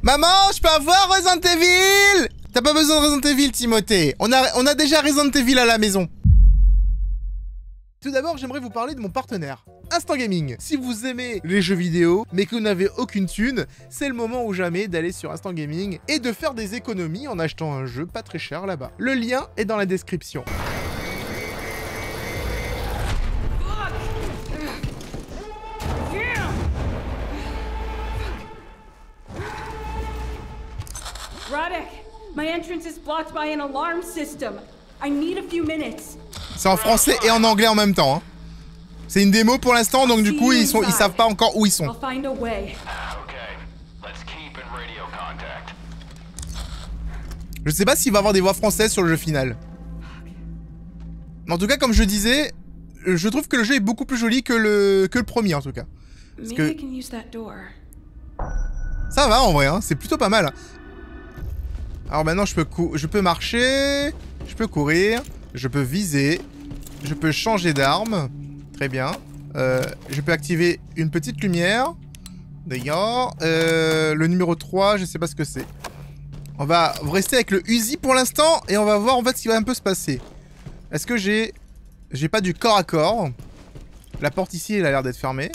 Maman, je peux avoir Resident Evil? T'as pas besoin de Resident Evil, Timothée. On a déjà Resident Evil à la maison. Tout d'abord, j'aimerais vous parler de mon partenaire, Instant Gaming. Si vous aimez les jeux vidéo, mais que vous n'avez aucune thune, c'est le moment ou jamais d'aller sur Instant Gaming et de faire des économies en achetant un jeu pas très cher là-bas. Le lien est dans la description. My entrance is blocked by an alarm system. I need a few minutes. C'est en français et en anglais en même temps. Hein. C'est une démo pour l'instant, donc du coup ils savent pas encore où ils sont. Je sais pas s'il va y avoir des voix françaises sur le jeu final. Mais en tout cas, comme je disais, je trouve que le jeu est beaucoup plus joli que le premier en tout cas. Parce que... Ça va en vrai, hein, c'est plutôt pas mal. Alors maintenant je peux marcher, je peux courir, je peux viser, je peux changer d'arme, très bien. Je peux activer une petite lumière, d'ailleurs. Le numéro 3, je sais pas ce que c'est. On va rester avec le Uzi pour l'instant et on va voir en fait ce qui va un peu se passer. Est-ce que j'ai pas du corps à corps? La porte ici elle a l'air d'être fermée.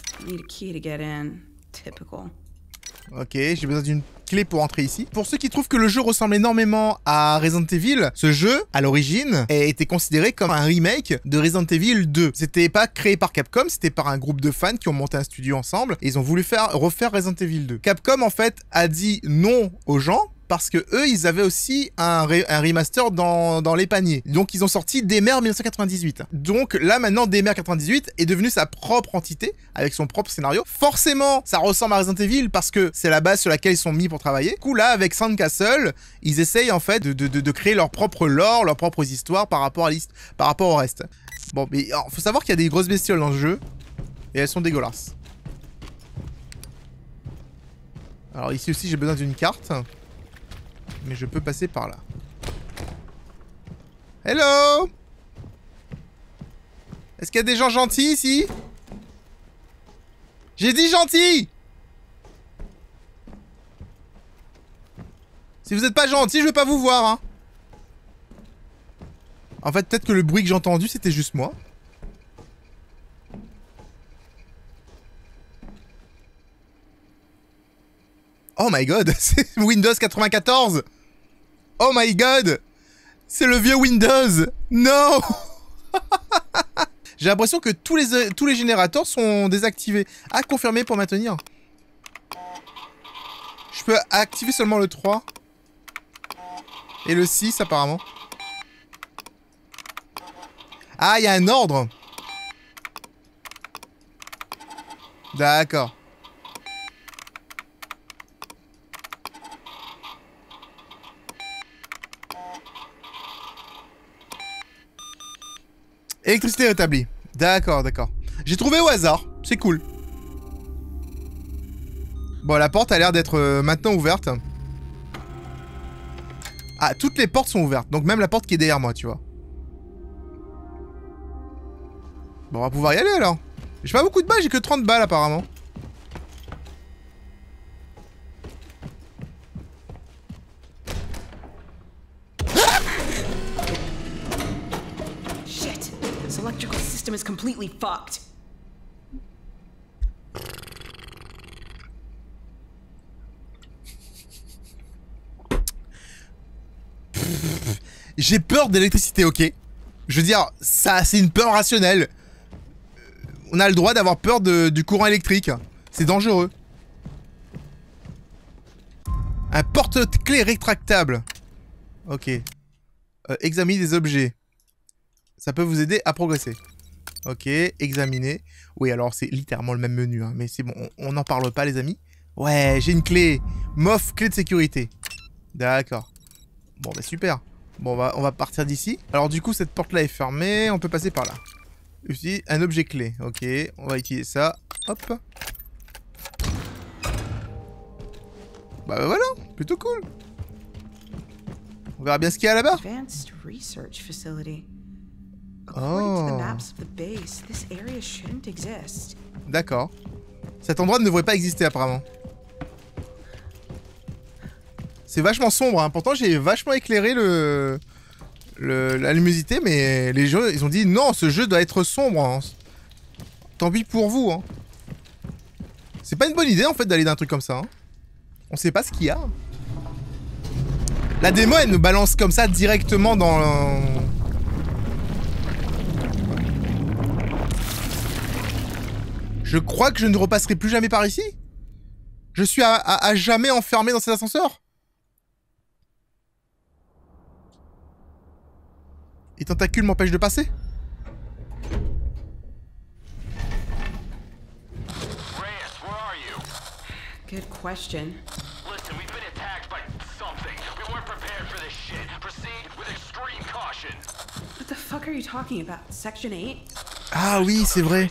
Ok, j'ai besoin d'une clé pour entrer ici. Pour ceux qui trouvent que le jeu ressemble énormément à Resident Evil, ce jeu, à l'origine, a été considéré comme un remake de Resident Evil 2. C'était pas créé par Capcom, c'était par un groupe de fans qui ont monté un studio ensemble et ils ont voulu refaire Resident Evil 2. Capcom, en fait, a dit non aux gens parce que eux, ils avaient aussi un remaster dans les paniers. Donc, ils ont sorti Daymare 1998. Donc, là, maintenant, Daymare 98 est devenu sa propre entité, avec son propre scénario. Forcément, ça ressemble à Resident Evil parce que c'est la base sur laquelle ils sont mis pour travailler. Du coup, là, avec Sandcastle, ils essayent, en fait, de créer leur propre lore, leurs propres histoires par rapport au reste. Bon, mais faut savoir qu'il y a des grosses bestioles dans le jeu, et elles sont dégueulasses. Alors, ici aussi, j'ai besoin d'une carte. Mais je peux passer par là. Hello! Est-ce qu'il y a des gens gentils ici? J'ai dit gentil! Si vous n'êtes pas gentil, je vais pas vous voir, hein. En fait, peut-être que le bruit que j'ai entendu, c'était juste moi. Oh my god, c'est Windows 94! Oh my god! C'est le vieux Windows! Non! J'ai l'impression que tous les générateurs sont désactivés. Ah, confirmé pour maintenir. Je peux activer seulement le 3. Et le 6 apparemment. Ah, il y a un ordre! D'accord. Électricité rétablie. D'accord, d'accord. J'ai trouvé au hasard. C'est cool. Bon, la porte a l'air d'être maintenant ouverte. Ah, toutes les portes sont ouvertes. Donc même la porte qui est derrière moi, tu vois. Bon, on va pouvoir y aller alors. J'ai pas beaucoup de balles, j'ai que 30 balles apparemment. Is completely fucked. J'ai peur de l'électricité, ok. Je veux dire, ça, c'est une peur rationnelle. On a le droit d'avoir peur du courant électrique. C'est dangereux. Un porte-clés rétractable. Ok. Examiner des objets. Ça peut vous aider à progresser. Ok, examiner. Oui, alors c'est littéralement le même menu, hein, mais c'est bon, on n'en parle pas, les amis. Ouais, j'ai une clé. MOF, clé de sécurité. D'accord. Bon, bah super. Bon, on va partir d'ici. Alors du coup, cette porte-là est fermée. On peut passer par là. Ici, un objet clé. Ok, on va utiliser ça. Hop. Bah voilà, plutôt cool. On verra bien ce qu'il y a là-bas. Oh. D'accord. Cet endroit ne devrait pas exister apparemment. C'est vachement sombre, hein. Pourtant j'ai vachement éclairé la luminosité, mais les gens ils ont dit non, ce jeu doit être sombre. Hein. Tant pis pour vous. Hein. C'est pas une bonne idée en fait d'aller d'un truc comme ça. Hein. On sait pas ce qu'il y a. La démo elle nous balance comme ça directement dans... Je crois que je ne repasserai plus jamais par ici. Je suis à jamais enfermé dans cet ascenseur. Les tentacules m'empêchent de passer. Good question. Listen, we've been attacked by something. We weren't prepared for this shit. Proceed with extreme caution. What the fuck are you talking about? Section 8? Ah oui, c'est vrai.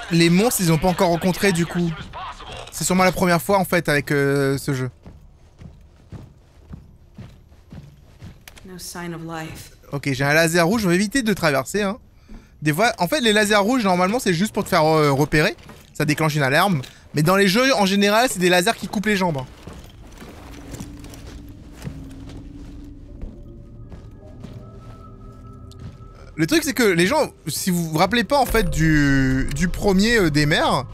Les monstres, ils ont pas encore rencontré du coup. C'est sûrement la première fois en fait avec ce jeu. No sign of life. Ok, j'ai un laser rouge, je vais éviter de traverser. Hein. Des fois, en fait, les lasers rouges, normalement, c'est juste pour te faire repérer. Ça déclenche une alarme. Mais dans les jeux, en général, c'est des lasers qui coupent les jambes. Hein. Le truc, c'est que les gens, si vous vous rappelez pas, en fait, du premier Daymare,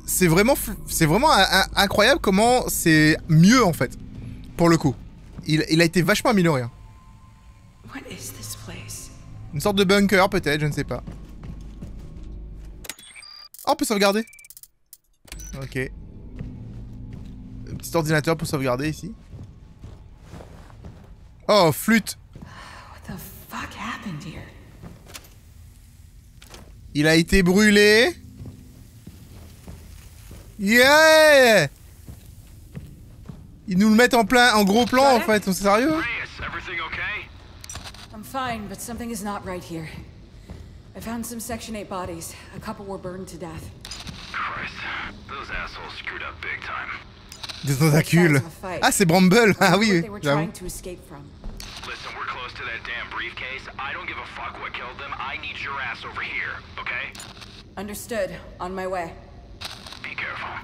c'est vraiment incroyable comment c'est mieux, en fait, pour le coup. Il a été vachement amélioré. Hein. What is this place? Une sorte de bunker, peut-être, je ne sais pas. Oh, on peut sauvegarder. Ok. Un petit ordinateur pour sauvegarder ici. Oh, flûte. What the fuck happened here? Il a été brûlé. Yeah! Ils nous le mettent en gros plan en fait, c'est sérieux? I'm fine, but something is not right here. I found some Section 8 bodies. A couple were burned to death. Christ, those assholes screwed up big time. Des tentacules. Ah, c'est Bramble. Ah oui, j'avoue. Listen, we're close to that damn briefcase. I don't give a fuck what killed them. I need your ass over here, okay? Understood. On my way. Be careful.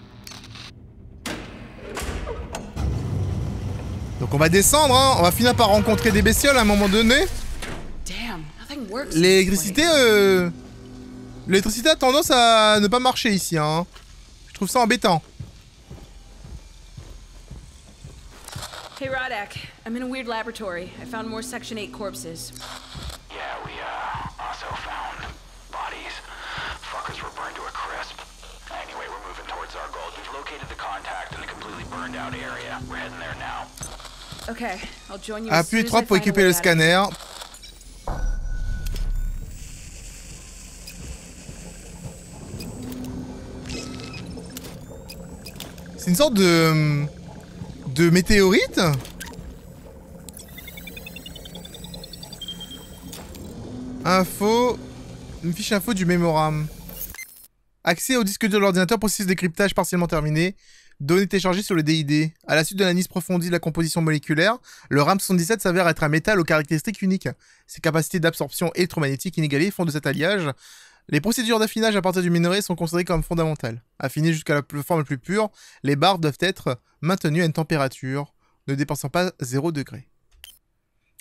Donc on va descendre, hein. On va finir par rencontrer des bestioles à un moment donné. L'électricité, l'électricité a tendance à ne pas marcher ici, hein. Je trouve ça embêtant. Hey Rodek, I'm in a weird laboratory. I found more Section 8 corpses. Yeah, we also found bodies. Fuckers were burned to a crisp. Anyway, we're moving towards our goal. We've located the contact in the completely burned out area. We're heading there now. Okay, I'll join you as soon Appuyez as 3 I pour find a équiper way le out of scanner. C'est une sorte de météorite. Info. Une fiche info du mémorame. Accès au disque dur de l'ordinateur, processus de décryptage partiellement terminé. Données téléchargées sur le DID. À la suite de l'analyse approfondie de la composition moléculaire, le RAM 77 s'avère être un métal aux caractéristiques uniques. Ses capacités d'absorption électromagnétique inégalées font de cet alliage. Les procédures d'affinage à partir du minerai sont considérées comme fondamentales. Affinées jusqu'à la forme la plus pure, les barres doivent être maintenues à une température ne dépassant pas 0 degré.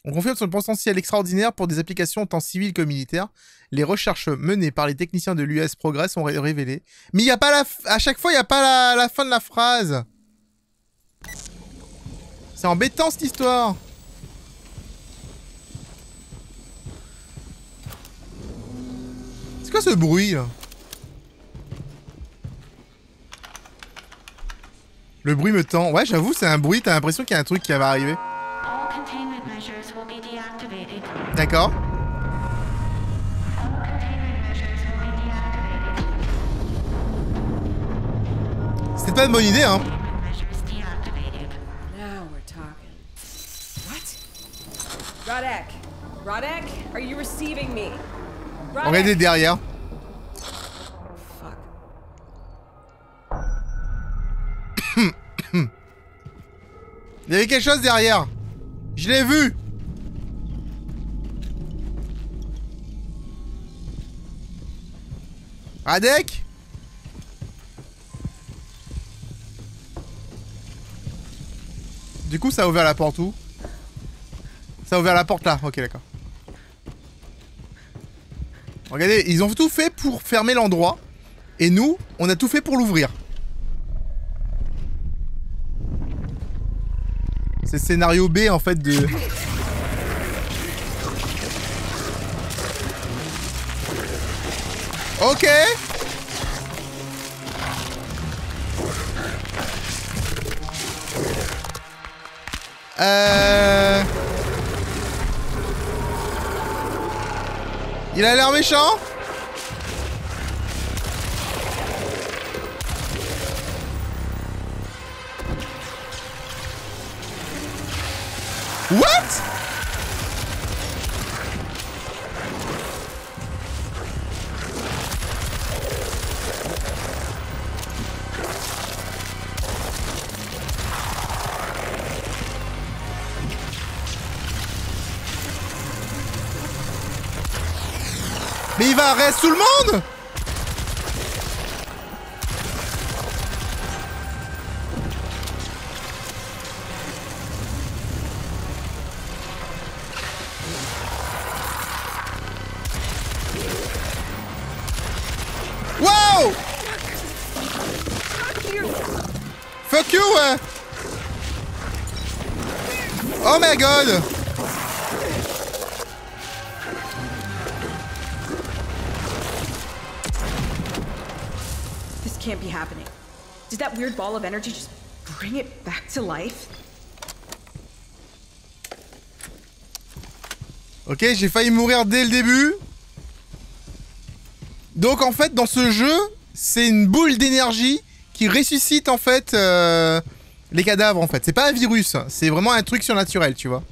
On confirme son potentiel extraordinaire pour des applications tant civiles que militaires. Les recherches menées par les techniciens de l'US Progress ont révélé. Mais il n'y a pas à chaque fois, il n'y a pas la fin de la phrase. C'est embêtant cette histoire. C'est quoi ce bruit là? Le bruit me tend. Ouais, j'avoue, c'est un bruit, t'as l'impression qu'il y a un truc qui va arriver. D'accord. C'était pas une bonne idée, hein. Now we're talking. What? Rodek! Rodek, are you receiving me? Rodek! Regardez derrière. Fuck. Il y avait quelque chose derrière. Je l'ai vu. Radek? Du coup, ça a ouvert la porte où? Ça a ouvert la porte là. Ok, d'accord. Regardez, ils ont tout fait pour fermer l'endroit. Et nous, on a tout fait pour l'ouvrir. C'est le scénario B en fait de... Ok. Il a l'air méchant. What? Mais il va arrêter tout le monde. Wow! Fuck you, ouais. Oh my god. This can't be happening. Did that weird ball of energy just bring it back to life? Ok, j'ai failli mourir dès le début. Donc en fait, dans ce jeu, c'est une boule d'énergie qui ressuscite en fait les cadavres en fait. C'est pas un virus, c'est vraiment un truc surnaturel, tu vois.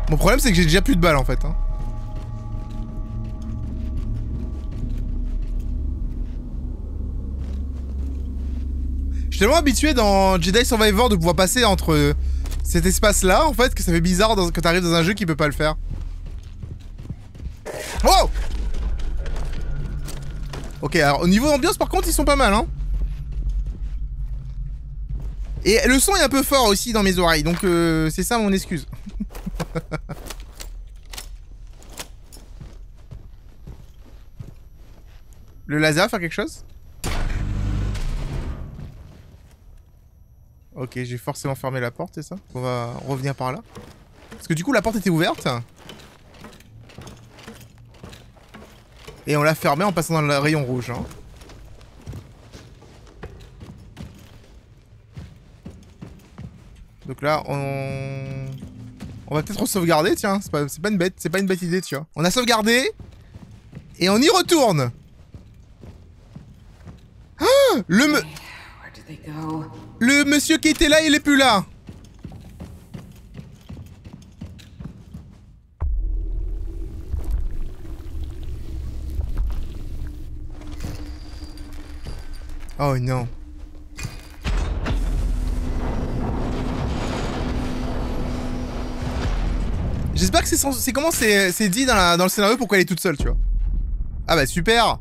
Mon problème c'est que j'ai déjà plus de balles en fait. Hein. Je suis tellement habitué dans Jedi Survivor de pouvoir passer entre cet espace-là, en fait, que ça fait bizarre que t'arrives dans un jeu qui peut pas le faire. Oh! Ok, alors au niveau ambiance, par contre, ils sont pas mal, hein. Et le son est un peu fort aussi dans mes oreilles, donc c'est ça mon excuse. Le laser faire quelque chose? Ok, j'ai forcément fermé la porte, c'est ça? On va revenir par là. Parce que du coup, la porte était ouverte. Et on l'a fermée en passant dans le rayon rouge. Hein. Donc là, on va peut-être sauvegarder, tiens. C'est pas une bête idée, tu vois. On a sauvegardé. Et on y retourne. Ah, le monsieur qui était là, il est plus là. Oh non. J'espère que c'est comment c'est dit dans le scénario pourquoi elle est toute seule, tu vois. Ah bah super.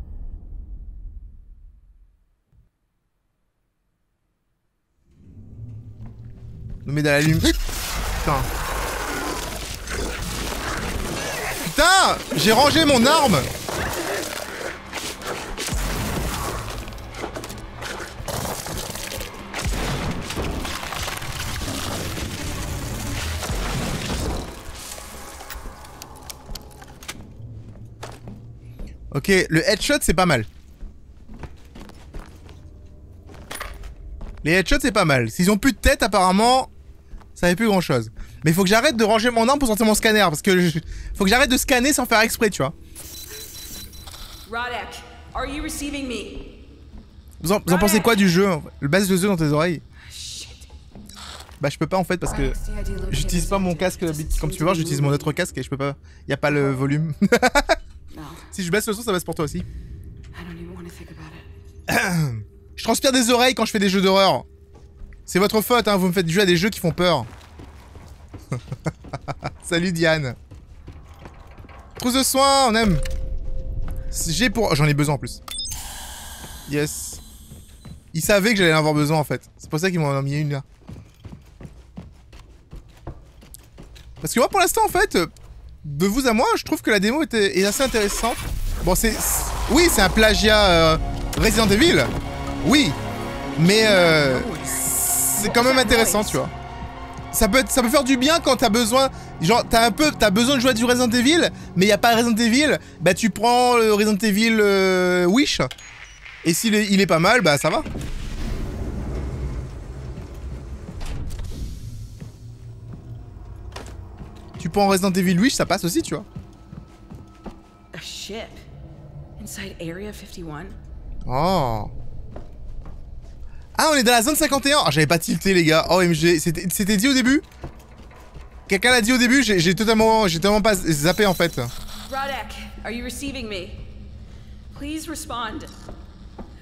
Nous met dans la lumière. Putain. Putain, j'ai rangé mon arme. Ok, le headshot c'est pas mal. Les headshots c'est pas mal. S'ils ont plus de tête apparemment, ça fait plus grand chose. Mais il faut que j'arrête de ranger mon arme pour sortir mon scanner. Parce que faut que j'arrête de scanner sans faire exprès, tu vois. Rodek, are you receiving me? Vous en pensez quoi du jeu? Le basse de jeu dans tes oreilles? Bah je peux pas en fait parce que j'utilise pas mon casque. Comme tu peux voir, j'utilise mon autre casque et je peux pas. Y a pas le volume. Si je baisse le son, ça baisse pour toi aussi. Je transpire des oreilles quand je fais des jeux d'horreur. C'est votre faute, hein, vous me faites jouer à des jeux qui font peur. Salut Diane. Trousse de soins, on aime. J'ai pour... J'en ai besoin en plus. Yes. Ils savaient que j'allais en avoir besoin en fait. C'est pour ça qu'ils m'en ont mis une là. Parce que moi pour l'instant en fait, de vous à moi, je trouve que la démo est assez intéressante. Bon c'est... Oui c'est un plagiat Resident Evil. Oui. Mais c'est quand même intéressant tu vois. Ça peut faire du bien quand t'as besoin... Genre t'as besoin de jouer à du Resident Evil, mais y a pas Resident Evil, bah tu prends le Resident Evil Wish. Et s'il il est pas mal, bah ça va. Tu prends Resident Evil Wish, ça passe aussi, tu vois. A ship inside Area 51. Oh. Ah, on est dans la zone 51. Ah, j'avais pas tilté, les gars. Oh, MG, c'était dit au début? Quelqu'un l'a dit au début, j'ai totalement pas zappé en fait. Rodek, are you receiving me? Please respond.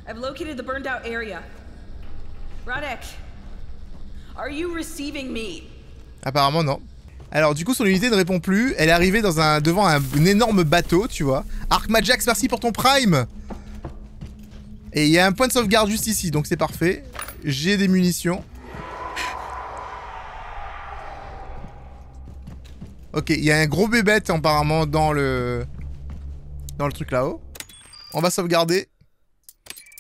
I've located the burned out area. Rodek, are you receiving me? Apparemment non. Alors du coup son unité ne répond plus, elle est arrivée devant un énorme bateau, tu vois. Arcmajax, merci pour ton prime. Et il y a un point de sauvegarde juste ici, donc c'est parfait. J'ai des munitions. Ok, il y a un gros bébête apparemment dans le truc là-haut. On va sauvegarder.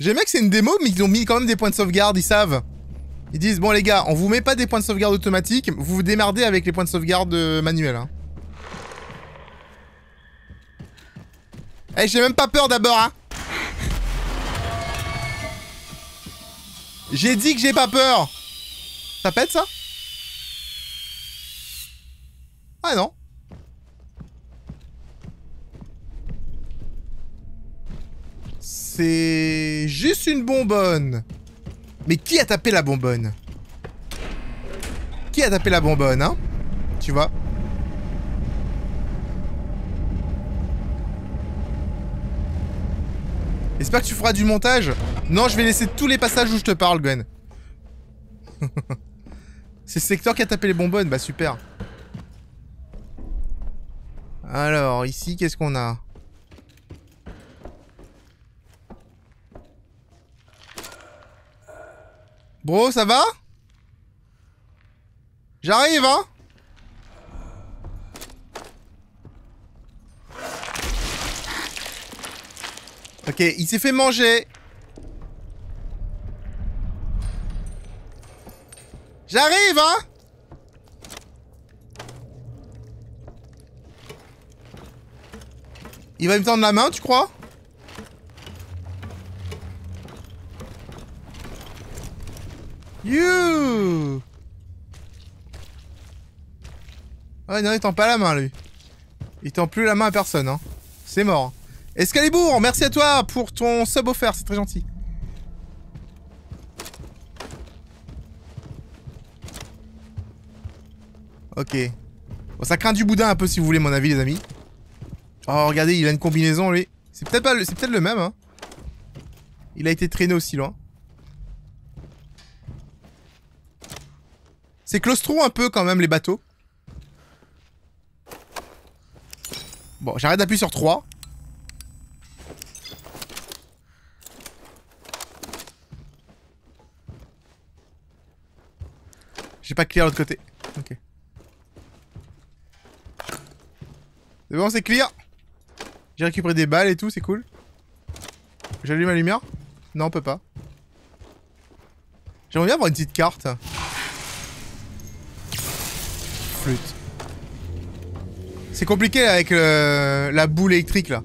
J'aime bien que c'est une démo, mais ils ont mis quand même des points de sauvegarde, ils savent. Ils disent, bon les gars, on vous met pas des points de sauvegarde automatiques, vous vous démerdez avec les points de sauvegarde manuels. Hein. Eh, j'ai même pas peur d'abord, hein. J'ai dit que j'ai pas peur. Ça pète ça? Ah non. C'est juste une bonbonne. Mais qui a tapé la bonbonne? Qui a tapé la bonbonne, hein? Tu vois? J'espère que tu feras du montage. Non, je vais laisser tous les passages où je te parle, Gwen. C'est Secteur qui a tapé les bonbonnes. Bah super. Alors, ici, qu'est-ce qu'on a? Bro, ça va? J'arrive, hein? Ok, il s'est fait manger. J'arrive, hein? Il va me tendre la main, tu crois? You. Ouais, non, il tend pas la main, lui. Il tend plus la main à personne, hein. C'est mort. Excalibur, merci à toi pour ton sub offert, c'est très gentil. Ok. Bon, ça craint du boudin un peu si vous voulez mon avis, les amis. Oh, regardez, il a une combinaison, lui. C'est peut-être pas c'est peut-être le même, hein. Il a été traîné aussi loin. C'est claustro un peu quand même les bateaux. Bon, j'arrête d'appuyer sur 3. J'ai pas clear de l'autre côté. Ok. C'est bon, c'est clear. J'ai récupéré des balles et tout, c'est cool. J'allume la lumière? Non, on peut pas. J'aimerais bien avoir une petite carte. Flûte. C'est compliqué avec la boule électrique là.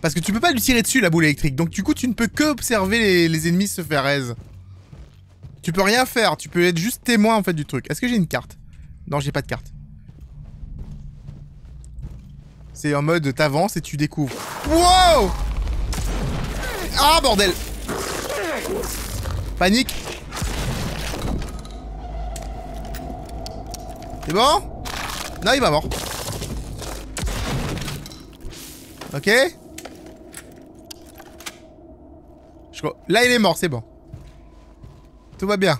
Parce que tu peux pas lui tirer dessus la boule électrique. Donc du coup tu ne peux que observer les ennemis se faire aise. Tu peux rien faire, tu peux être juste témoin en fait du truc. Est-ce que j'ai une carte? Non, j'ai pas de carte. C'est en mode t'avances et tu découvres. Wow! Ah bordel! Panique! C'est bon? Non, il va mort. Ok. Là, il est mort, c'est bon. Tout va bien.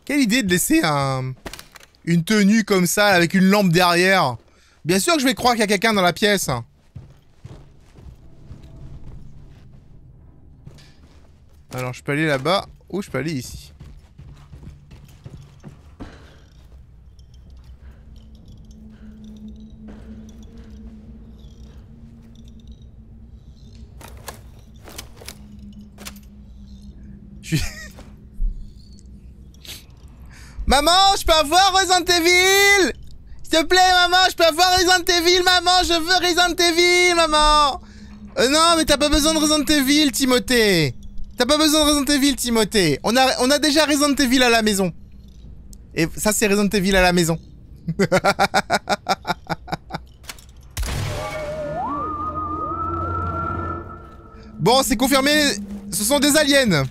Quelle idée de laisser une tenue comme ça, avec une lampe derrière. Bien sûr que je vais croire qu'il y a quelqu'un dans la pièce. Alors je peux aller là-bas ou je peux aller ici. Je suis... Maman, je peux avoir Resident Evil? S'il te plaît, maman, je peux avoir Resident Evil, maman, je veux Resident Evil, maman. Non, mais t'as pas besoin de Resident Evil, Timothée. T'as pas besoin de Resident Evil, Timothée. On a déjà Resident Evil à la maison. Et ça, c'est Resident Evil à la maison. Bon, c'est confirmé. Ce sont des aliens.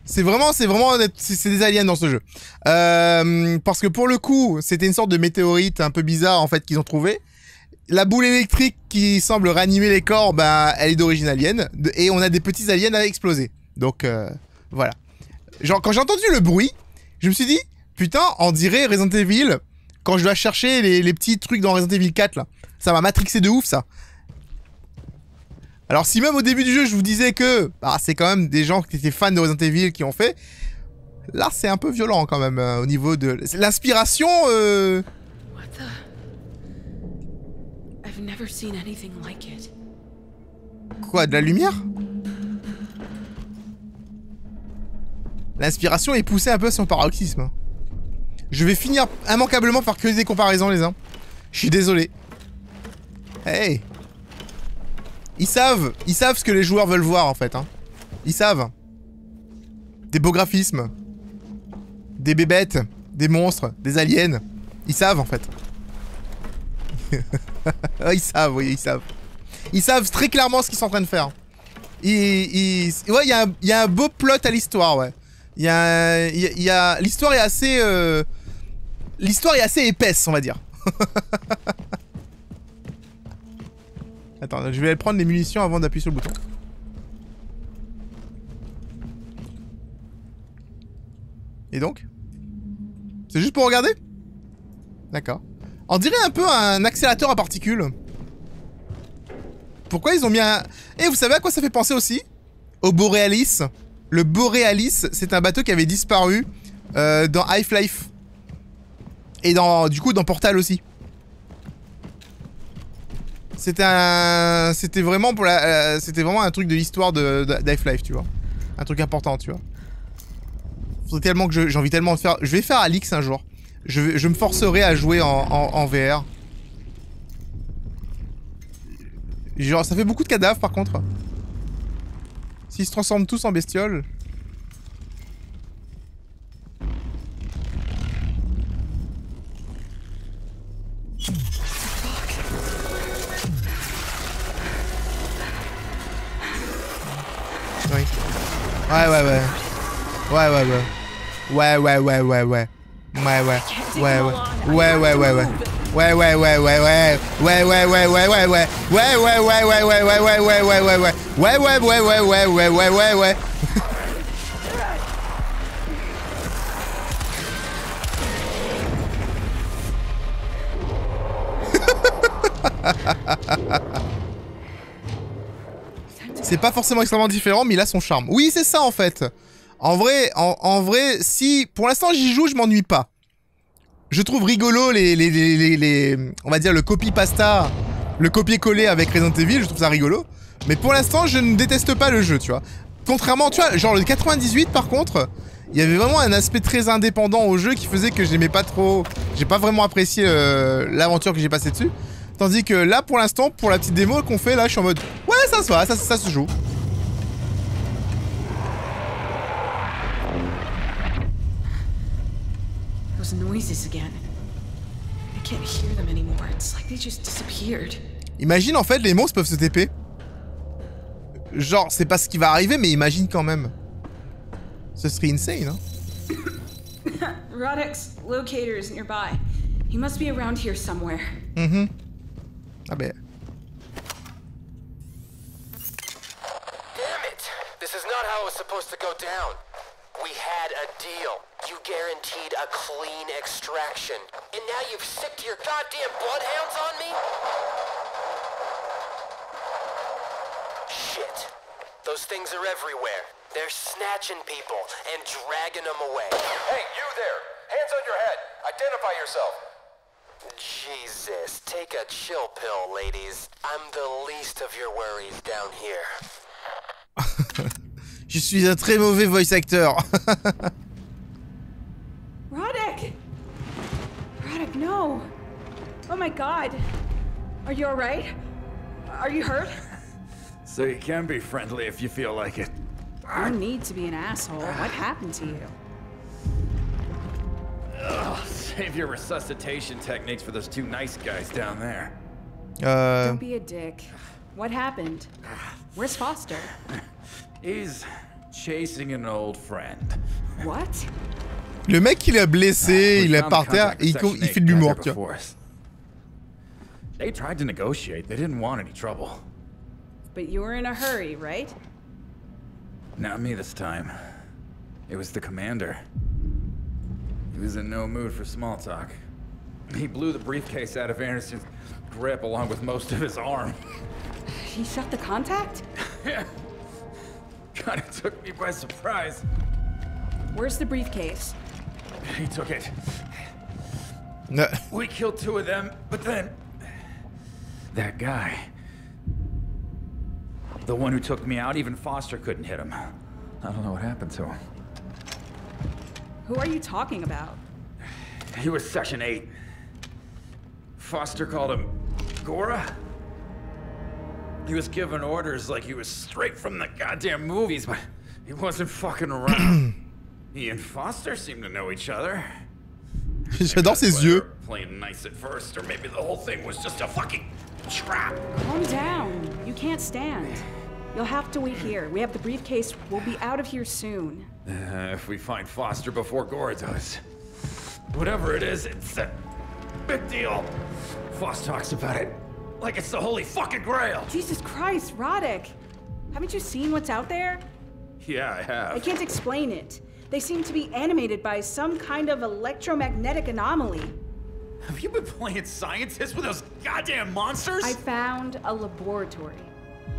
C'est des aliens dans ce jeu. Parce que pour le coup, c'était une sorte de météorite un peu bizarre en fait qu'ils ont trouvé. La boule électrique qui semble réanimer les corps, bah, elle est d'origine alien. Et on a des petits aliens à exploser. Donc, voilà. Genre, quand j'ai entendu le bruit, je me suis dit, putain, on dirait Resident Evil, quand je dois chercher les petits trucs dans Resident Evil 4, là. Ça m'a matrixé de ouf, ça. Alors, si même au début du jeu, je vous disais que bah, c'est quand même des gens qui étaient fans de Resident Evil qui ont fait, là, c'est un peu violent, quand même, au niveau de... L'inspiration, I've never seen anything like it. Quoi, de la lumière? L'inspiration est poussée un peu sur le paroxysme. Je vais finir immanquablement par que des comparaisons, les uns. Je suis désolé. Hey! Ils savent ce que les joueurs veulent voir, en fait. Hein. Ils savent. Des beaux graphismes. Des bébêtes. Des monstres. Des aliens. Ils savent, en fait. Ils savent, oui, ils savent. Ils savent très clairement ce qu'ils sont en train de faire. Ouais, il y a un beau plot à l'histoire, ouais. L'histoire est assez... L'histoire est assez épaisse, on va dire. Attends, je vais aller prendre les munitions avant d'appuyer sur le bouton. Et donc? C'est juste pour regarder? D'accord. On dirait un peu un accélérateur à particules. Pourquoi ils ont mis un... Et vous savez à quoi ça fait penser aussi? Au Borealis. Le Borealis, c'est un bateau qui avait disparu dans Half-Life. Et du coup dans Portal aussi. C'était vraiment pour c'était vraiment un truc de l'histoire d'Half-Life, tu vois. Un truc important, tu vois. Faudrait tellement que j'ai envie tellement de faire... Je vais faire Alix un jour. Je me forcerai à jouer en VR. Genre, ça fait beaucoup de cadavres par contre. S'ils se transforment tous en bestioles. Oui. Ouais. C'est pas forcément extrêmement différent, mais il a son charme. Oui, c'est ça en fait. En vrai, si pour l'instant j'y joue, je m'ennuie pas. Je trouve rigolo on va dire le copy-pasta, le copier-coller avec Resident Evil, je trouve ça rigolo. Mais pour l'instant, je ne déteste pas le jeu, tu vois. Contrairement, tu vois, genre le 98 par contre, il y avait vraiment un aspect très indépendant au jeu qui faisait que j'aimais pas trop, j'ai pas vraiment apprécié l'aventure que j'ai passée dessus. Tandis que là, pour l'instant, pour la petite démo qu'on fait, là, je suis en mode, ouais, ça se va, ça se joue. Those noises again. I can't hear them anymore. It's like they just disappeared. Imagine en fait les monstres peuvent se TP. Genre c'est pas ce qui va arriver mais imagine quand même. Ce serait insane hein. Rodek's locator is nearby. He must be around here somewhere. Ah ben. Damn it! This is not how it was supposed to go down. We had a deal. You guaranteed a clean extraction. And now you've sicked your goddamn bloodhounds on me? Shit. Those things are everywhere. They're snatching people and dragging them away. Hey, you there! Hands on your head! Identify yourself! Jesus, take a chill pill, ladies. I'm the least of your worries down here. Je suis un très mauvais voice actor. Roddick! Roddick, no! Oh my god! Are you alright? Are you hurt? So you can be friendly if you feel like it. No need to be an asshole. What happened to you? Ugh, save your resuscitation techniques for those two nice guys down there. Don't be a dick. What happened? Where's Foster? He's chasing an old friend. What? Le mec il a blessé, il est par terre et il fait de l'humour, tu vois. They tried to negotiate. They didn't want any trouble. But you were in a hurry, right? Not me this time. It was the commander. He was in no mood for small talk. He blew the briefcase out of Anderson's grip along with most of his arm. He shut the contact? Yeah. Kinda took me by surprise. Where's the briefcase? He took it. No. We killed two of them, but then... that guy... the one who took me out, even Foster couldn't hit him. I don't know what happened to him. Who are you talking about? He was Section 8. Foster called him Gora. He was giving orders like he was straight from the goddamn movies, but he wasn't fucking around. He and Foster seemed to know each other. J'adore ses yeux. Playing nice at first, or maybe the whole thing was just a fucking trap. Calm down. You can't stand. You'll have to wait here. We have the briefcase. We'll be out of here soon. If we find Foster before Gora does. Whatever it is, it's a big deal. Foss talks about it like it's the holy fucking grail. Jesus Christ, Roddick. Haven't you seen what's out there? Yeah, I have. I can't explain it. They seem to be animated by some kind of electromagnetic anomaly. Have you been playing scientist with those goddamn monsters? I found a laboratory.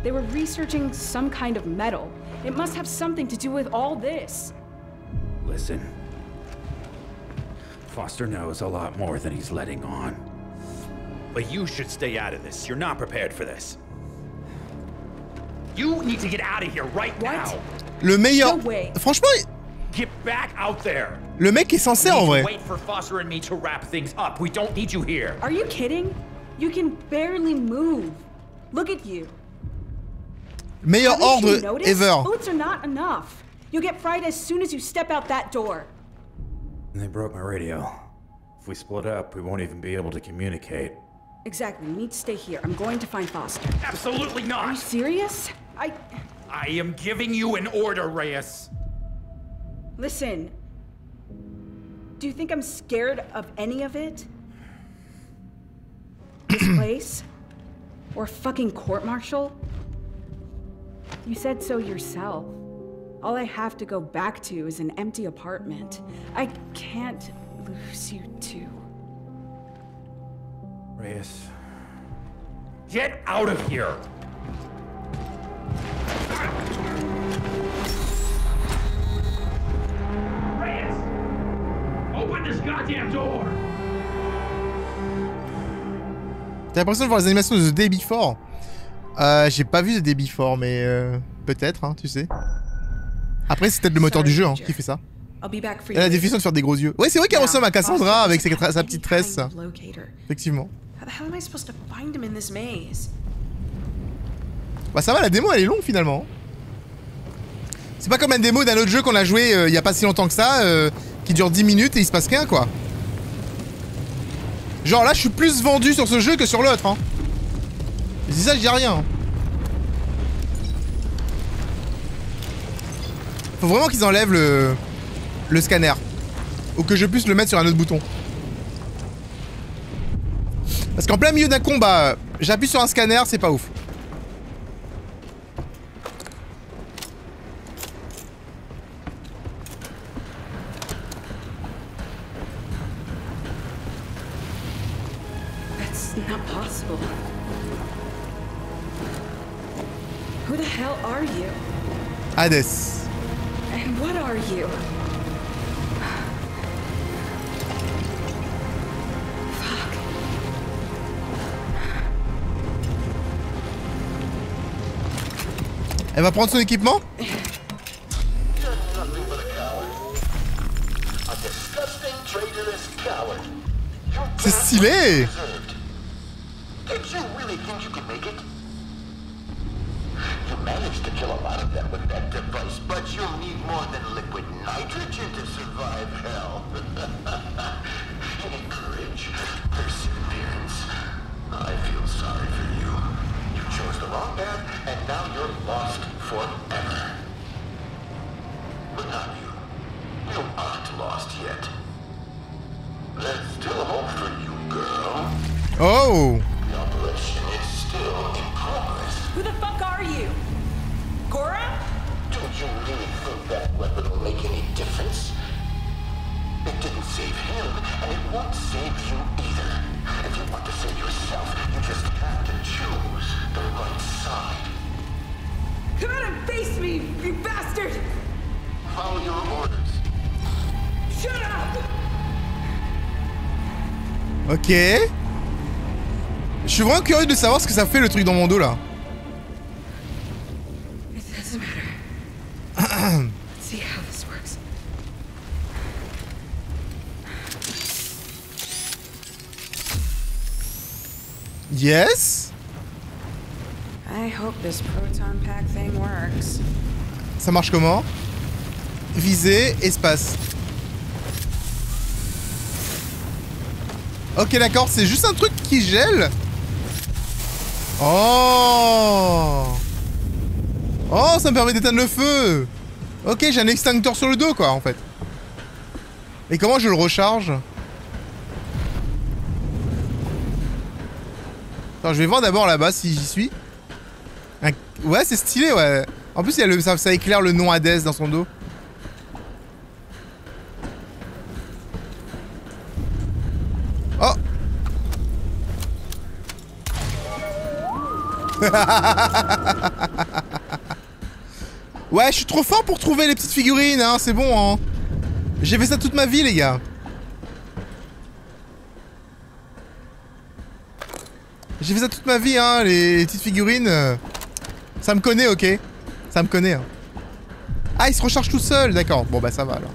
They were researching some kind of metal. It must have something to do with all this. Listen. Foster knows a lot more than he's letting on. But you should stay out of this. You're not prepared for this. You need to get out of here right now. Le meilleur. No way. Franchement, Get back out there. le mec est sincère en vrai. Wait for Foster and me to wrap things up. We don't need you here. Are you kidding? You can barely move. Look at you. Meilleur Haven't you ordre noticed? ever. Bullets are not enough. You'll get fried as soon as you step out that door. They broke my radio. If we split up, we won't even be able to communicate. Exactly. You need to stay here. I'm going to find Foster. Absolutely Are you not. serious? I am giving you an order, Reyes. Listen. Do you think I'm scared of any of it? This place? Or fucking court-martial? You said so yourself. All I have to go back to is an empty apartment. I can't lose you too. Reyes. Get out of here. Reyes, open this goddamn door. T'as l'impression de voir les animations de The Day Before. J'ai pas vu The Day Before, mais peut-être, hein, tu sais. Après, c'est peut-être le moteur du jeu hein, qui fait ça. Elle a des définition de faire des gros yeux. Ouais, c'est vrai qu'elle ressemble à Cassandra avec sa petite tresse. Effectivement. Bah ça va, la démo elle est longue finalement. C'est pas comme la démo d'un autre jeu qu'on a joué il y a pas si longtemps que ça, qui dure 10 minutes et il se passe rien quoi. Genre là je suis plus vendu sur ce jeu que sur l'autre hein. Je dis ça, je dis rien. Faut vraiment qu'ils enlèvent le scanner. Ou que je puisse le mettre sur un autre bouton. Parce qu'en plein milieu d'un combat, j'appuie sur un scanner, c'est pas ouf. It's not possible. Who the hell are you? Hades. And what are you? Fuck. Elle va prendre son équipement? C'est stylé! Did you really think you could make it? You managed to kill a lot of them with that device, but you'll need more than liquid nitrogen to survive hell. You need courage, perseverance. I feel sorry for you. You chose the wrong path, and now you're lost forever. But not you. You aren't lost yet. There's still hope for you, girl. Oh! The operation is still in progress. Who the fuck are you? Cora? Don't you really think that weapon will make any difference? It didn't save him, and it won't save you either. If you want to save yourself, you just have to choose the right side. Come out and face me, you bastard! Follow your orders. Shut up! Ok. Je suis vraiment curieux de savoir ce que ça fait le truc dans mon dos là. It doesn't matter. Let's see how this works. Yes. I hope this proton pack thing works. Ça marche comment? Viser, espace. Ok d'accord, c'est juste un truc qui gèle. Oh. Oh, ça me permet d'éteindre le feu. Ok, j'ai un extincteur sur le dos quoi en fait. Et comment je le recharge? Attends, je vais voir d'abord là-bas si j'y suis. Ouais, c'est stylé, ouais. En plus, il y a le... ça éclaire le nom Hades dans son dos. Oh. Ouais, je suis trop fort pour trouver les petites figurines, hein, c'est bon, hein. J'ai fait ça toute ma vie, les gars. J'ai fait ça toute ma vie, hein, les petites figurines. Ça me connaît, ok. Ça me connaît, hein. Ah, il se recharge tout seul, d'accord. Bon, bah ça va, alors.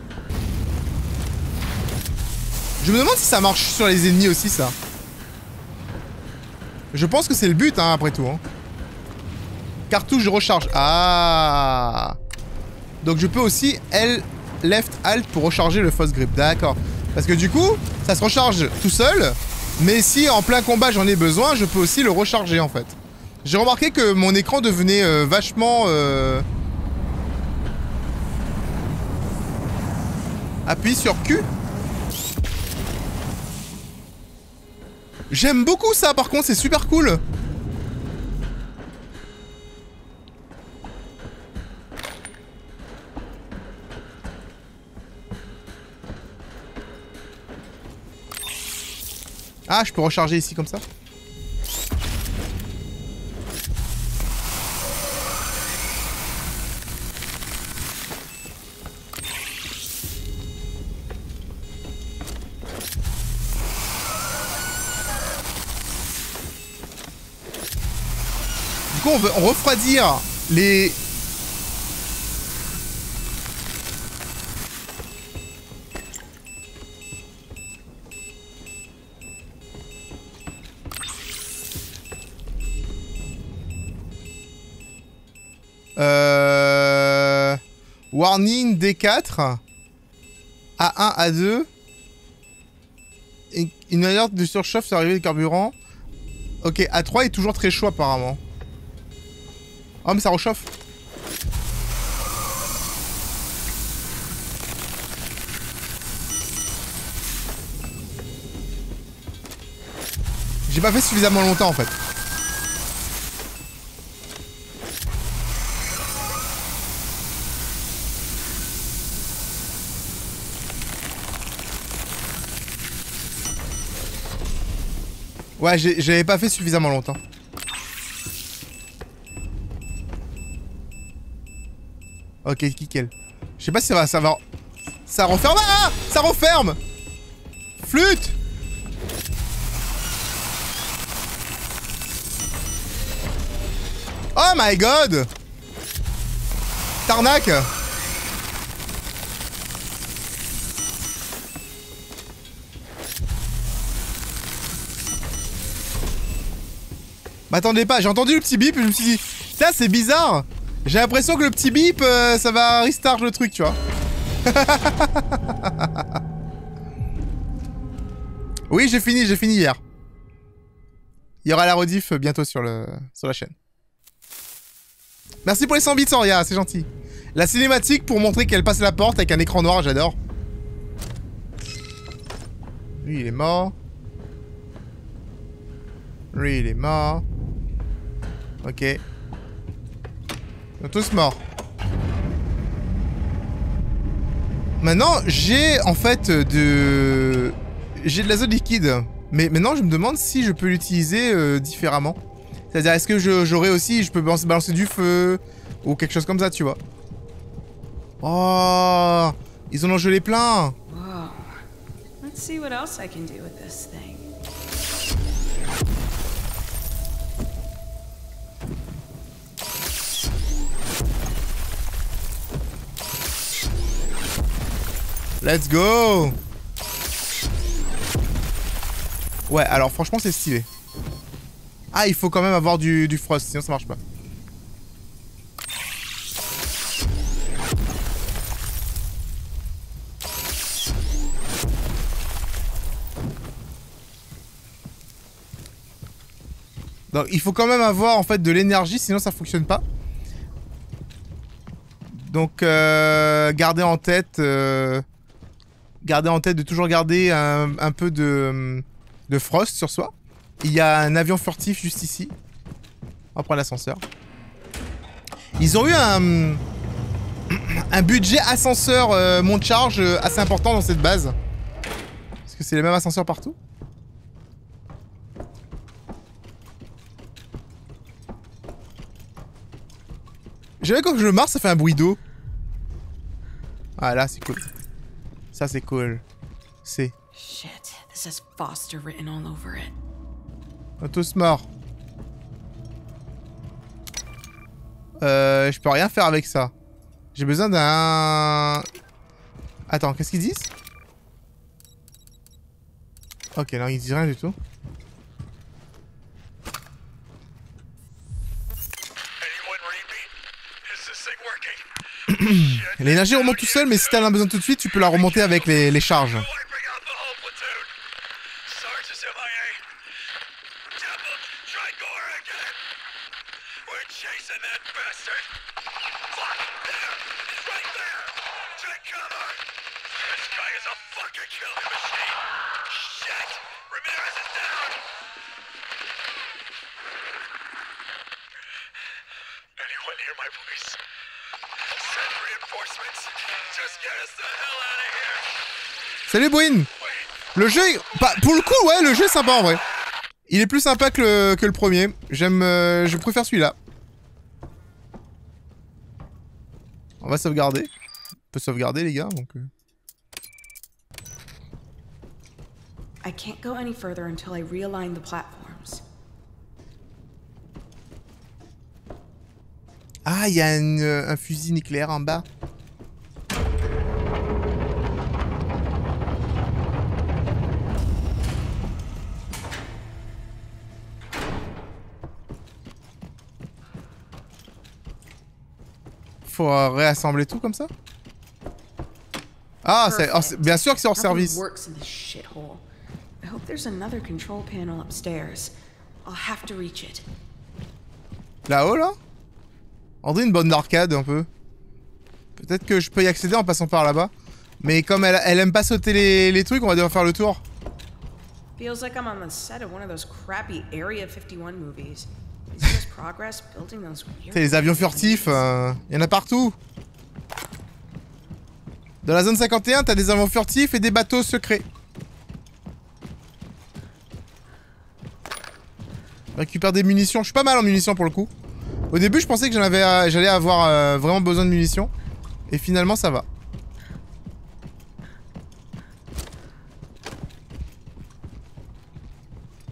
Je me demande si ça marche sur les ennemis aussi, ça. Je pense que c'est le but, hein, après tout, hein. Cartouche de recharge. Ah. Donc je peux aussi L, left, alt pour recharger le fausse grip. D'accord. Parce que du coup, ça se recharge tout seul. Mais si en plein combat j'en ai besoin, je peux aussi le recharger en fait. J'ai remarqué que mon écran devenait vachement... Appuie sur Q. J'aime beaucoup ça par contre, c'est super cool. Ah, je peux recharger ici comme ça. Du coup, on veut refroidir les... Warning D4 A1, A2 et une alerte de surchauffe sur l'arrivée du carburant. Ok, A3 est toujours très chaud apparemment. Oh mais ça rechauffe. J'ai pas fait suffisamment longtemps en fait. Ouais, j'avais pas fait suffisamment longtemps. Ok, nickel. Je sais pas si ça va... Ça referme. Ah, ça referme. Flûte. Oh my god. Tarnac. M'attendez pas, j'ai entendu le petit bip et je me suis dit, ça c'est bizarre. J'ai l'impression que le petit bip, ça va restart le truc, tu vois. Oui, j'ai fini hier. Il y aura la rediff bientôt sur la chaîne. Merci pour les 100 bits, Soria, c'est gentil. La cinématique pour montrer qu'elle passe la porte avec un écran noir, j'adore. Lui, il est mort. Lui, il est mort. Ok. Ils sont tous morts. Maintenant, j'ai en fait j'ai de l'azote liquide. Mais maintenant, je me demande si je peux l'utiliser différemment. C'est-à-dire, est-ce que j'aurais aussi... Je peux balancer du feu ou quelque chose comme ça, tu vois. Oh, ils en ont gelé plein. Whoa. Let's see what else I can do with this thing. Let's go. Ouais, alors franchement c'est stylé. Ah, il faut quand même avoir du frost, sinon ça marche pas. Donc il faut quand même avoir en fait de l'énergie, sinon ça fonctionne pas. Donc gardez en tête de toujours garder un peu de frost sur soi. Il y a un avion furtif juste ici. On va prendre l'ascenseur. Ils ont eu un budget ascenseur monte charge assez important dans cette base. Parce que c'est les mêmes ascenseurs partout. J'avais quand je marche, ça fait un bruit d'eau. Ah là, c'est cool. Ça, c'est cool. C'est... Shit, this has Foster written all over it. On est tous morts. Je peux rien faire avec ça. J'ai besoin d'un... Attends, qu'est-ce qu'ils disent? Ok, non, ils disent rien du tout. L'énergie remonte tout seul, mais si t'en as besoin tout de suite, tu peux la remonter avec les charges. Salut Bruin. Le jeu, pour le coup, ouais, le jeu est sympa en vrai. Il est plus sympa que le premier. J'aime, je préfère celui-là. On va sauvegarder. On peut sauvegarder les gars, donc. I can't go any further until I realign the platforms. Ah, il y a un fusil nucléaire en bas. Faut réassembler tout comme ça. Ah, c'est bien sûr que c'est hors service. Là-haut, là? On dirait une bonne arcade, un peu. Peut-être que je peux y accéder en passant par là-bas. Mais comme elle aime pas sauter les trucs, on va devoir faire le tour. Feels like I'm on the set of one of those crappy Area 51 movies. C'est les avions furtifs, y en a partout. Dans la zone 51, t'as des avions furtifs et des bateaux secrets. Récupère des munitions. Je suis pas mal en munitions pour le coup. Au début, je pensais que j'allais avoir vraiment besoin de munitions. Et finalement, ça va.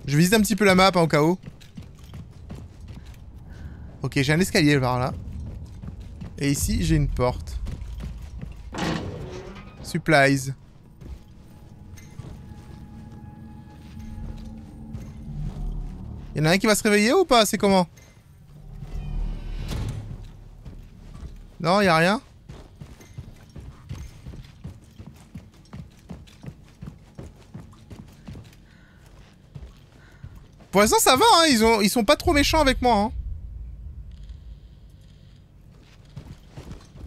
Je visite un petit peu la map hein, au cas où. Ok, j'ai un escalier par là. Et ici, j'ai une porte. Supplies. Y'en a un qui va se réveiller ou pas? C'est comment? Non, y'a rien. Pour l'instant, ça va, hein. Ils sont pas trop méchants avec moi, hein.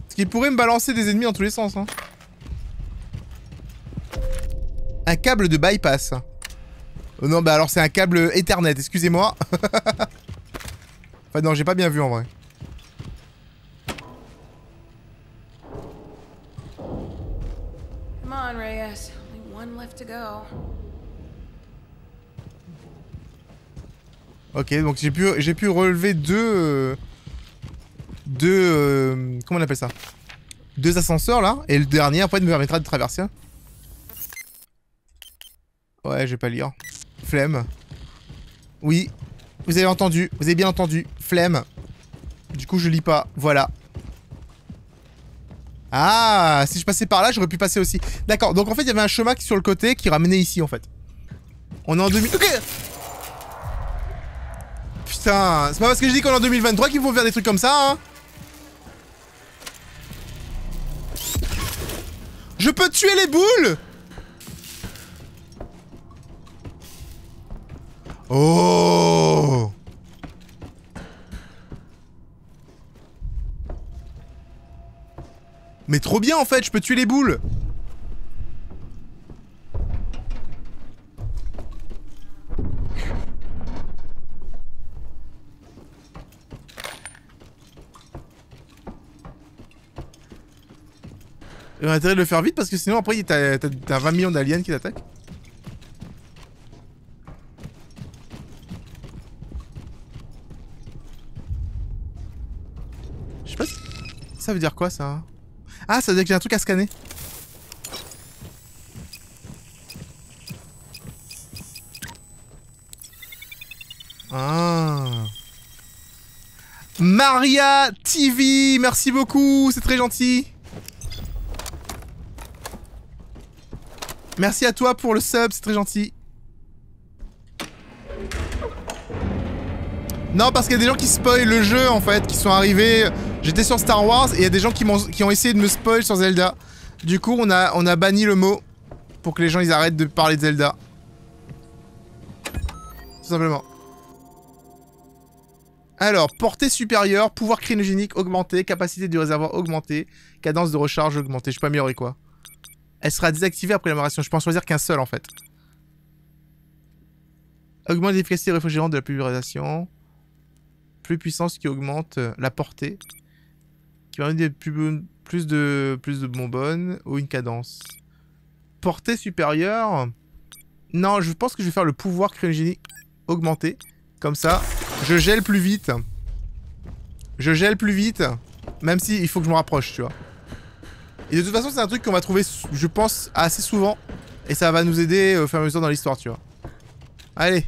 Parce qu'ils pourraient me balancer des ennemis dans tous les sens, hein. Un câble de bypass. Oh non, bah alors c'est un câble Ethernet, excusez-moi. Enfin non, j'ai pas bien vu en vrai. Come on, Reyes. Only one left to go. Ok, donc j'ai pu relever deux comment on appelle ça? Deux ascenseurs là, et le dernier après me permettra de traverser. Ouais, je vais pas lire. Flemme. Oui, vous avez entendu, vous avez bien entendu. Flemme. Du coup, je lis pas. Voilà. Ah, si je passais par là, j'aurais pu passer aussi. D'accord, donc en fait, il y avait un chemin qui sur le côté qui ramenait ici en fait. On est en 2000. Ok. Putain, c'est pas parce que je dis qu'on est en 2023 qu'ils vont faire des trucs comme ça, hein. Je peux tuer les boules. Oh. Mais trop bien en fait, je peux tuer les boules. Il y a intérêt de le faire vite parce que sinon après t'as 20 millions d'aliens qui t'attaquent. Je sais pas si... Ça veut dire quoi ça? Ah, ça veut dire que j'ai un truc à scanner. Ah. Maria TV, merci beaucoup, c'est très gentil. Merci à toi pour le sub, c'est très gentil. Non, parce qu'il y a des gens qui spoilent le jeu en fait, qui sont arrivés. J'étais sur Star Wars et il y a des gens qui ont essayé de me spoil sur Zelda. Du coup, on a banni le mot pour que les gens ils arrêtent de parler de Zelda. Tout simplement. Alors, portée supérieure, pouvoir cryogénique augmenté, capacité du réservoir augmentée, cadence de recharge augmentée. Je peux améliorer quoi? Elle sera désactivée après l'amélioration. Je peux en choisir qu'un seul en fait. Augmente l'efficacité réfrigérante de la pulvérisation. Plus puissance qui augmente la portée. Qui permet de plus de bonbonnes ou une cadence. Portée supérieure. Non, je pense que je vais faire le pouvoir cryogénique augmenté. Comme ça, je gèle plus vite. Je gèle plus vite. Même si il faut que je me rapproche, tu vois. Et de toute façon, c'est un truc qu'on va trouver, je pense, assez souvent. Et ça va nous aider au fur et à mesure dans l'histoire, tu vois. Allez.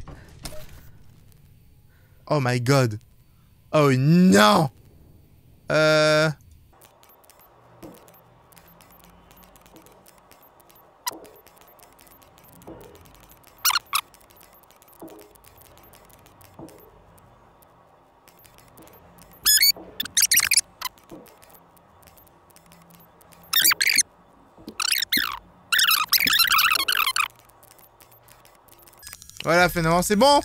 Oh my god. Oh non. Voilà, finalement, c'est bon.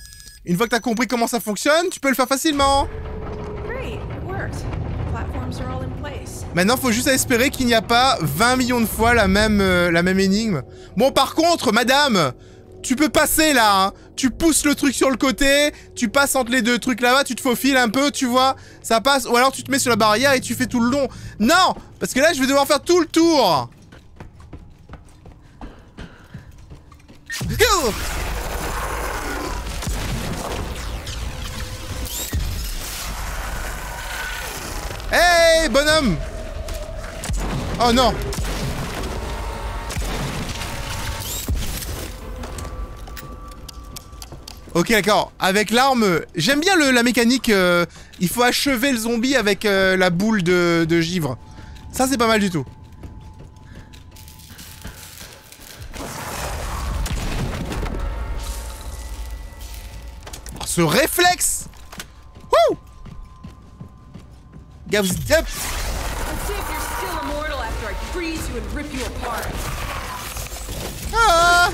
Une fois que t'as compris comment ça fonctionne, tu peux le faire facilement. Maintenant, faut juste espérer qu'il n'y a pas 20 millions de fois la même énigme. Bon, par contre, madame, tu peux passer là, hein. Tu pousses le truc sur le côté, tu passes entre les deux trucs là-bas, tu te faufiles un peu, tu vois, ça passe. Ou alors tu te mets sur la barrière et tu fais tout le long. Non, parce que là, je vais devoir faire tout le tour. bonhomme! Oh non! Ok, d'accord. Avec l'arme, j'aime bien la mécanique. Il faut achever le zombie avec la boule de givre. Ça, c'est pas mal du tout. Oh, ce réflexe! Wouh! Gars, vous êtes... Yep. Ah!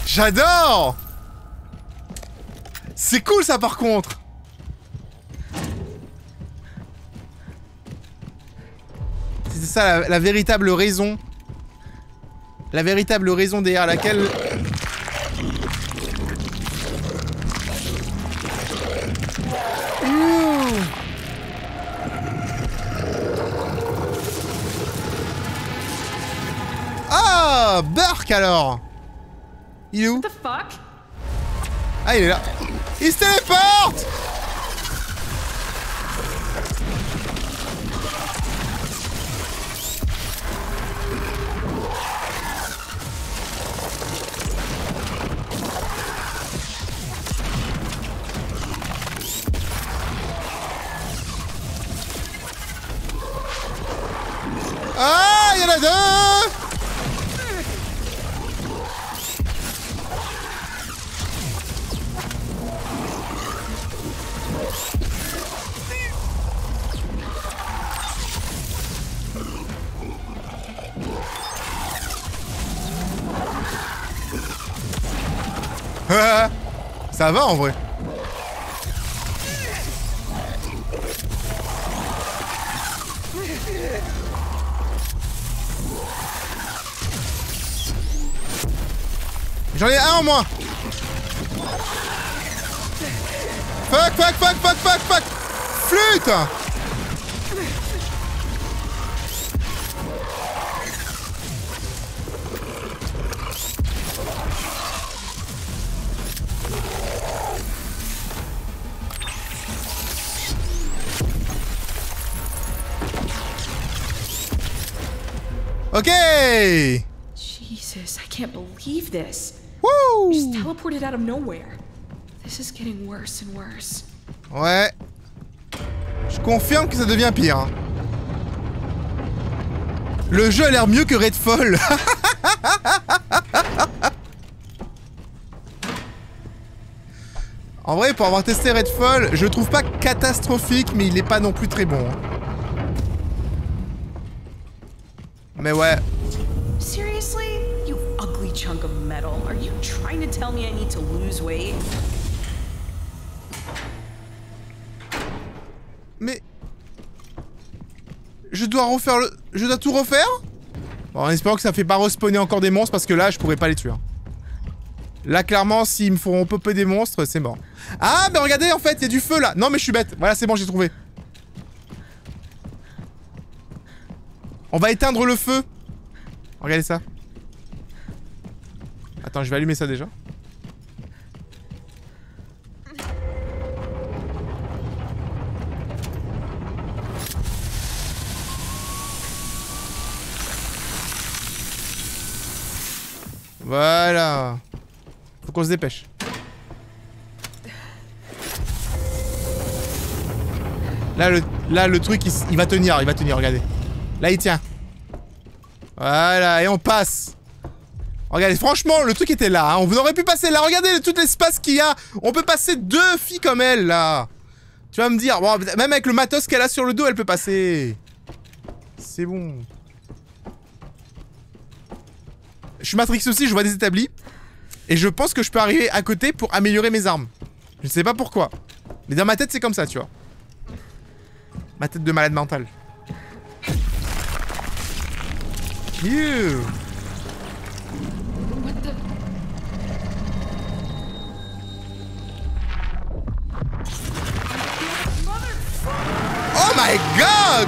J'adore! C'est cool ça par contre! C'est ça la véritable raison. La véritable raison derrière laquelle... Ah, Burk alors! Il est où? What the fuck? Ah, il est là. Il se téléporte! Ah, il y en a deux! Ça va en vrai. J'en ai un en moins. Fuck, fuck, fuck, fuck, fuck, fuck. Flûte. Ok. Jesus, I can't believe this. Woo. Just teleported out of nowhere. This is getting worse and worse. Ouais. Je confirme que ça devient pire. Hein. Le jeu a l'air mieux que Redfall. En vrai, pour avoir testé Redfall, je le trouve pas catastrophique, mais il est pas non plus très bon. Mais ouais. Seriously? You ugly chunk of metal. Are you trying to tell me I need to lose weight? Mais... Je dois refaire le... Je dois tout refaire? Bon, en espérant que ça fait pas respawner encore des monstres, parce que là, je pourrais pas les tuer. Hein. Là, clairement, s'ils me font popper des monstres, c'est mort. Ah, mais regardez, en fait, il y a du feu, là. Non, mais je suis bête. Voilà, c'est bon, j'ai trouvé. On va éteindre le feu. Regardez ça. Attends, je vais allumer ça déjà. Voilà. Faut qu'on se dépêche. Là, le truc, il va tenir, regardez. Là, il tient. Voilà, et on passe. Regardez, franchement, le truc était là. Hein. On aurait pu passer là. Regardez tout l'espace qu'il y a. On peut passer 2 filles comme elle, là. Tu vas me dire, bon, même avec le matos qu'elle a sur le dos, elle peut passer. C'est bon. Je suis Matrix aussi, je vois des établis. Et je pense que je peux arriver à côté pour améliorer mes armes. Je ne sais pas pourquoi. Mais dans ma tête, c'est comme ça, tu vois. Ma tête de malade mental. What the... Oh my god!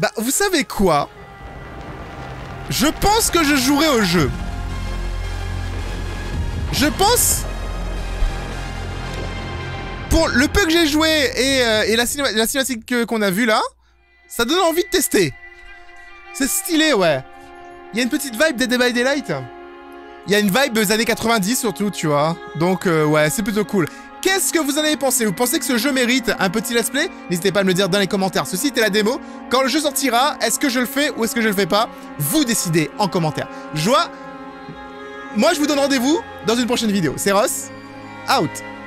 Bah, vous savez quoi? Je pense que je jouerai au jeu. Je pense... Pour le peu que j'ai joué et la cinématique qu'on a vue là, ça donne envie de tester. C'est stylé, ouais. Il y a une petite vibe Dead by Daylight. Il y a une vibe des années 90 surtout, tu vois. Donc, ouais, c'est plutôt cool. Qu'est-ce que vous en avez pensé? Vous pensez que ce jeu mérite un petit let's play? N'hésitez pas à me le dire dans les commentaires. Ceci était la démo. Quand le jeu sortira, est-ce que je le fais ou est-ce que je le fais pas? Vous décidez en commentaire. Moi, je vous donne rendez-vous dans une prochaine vidéo. Seroths, out.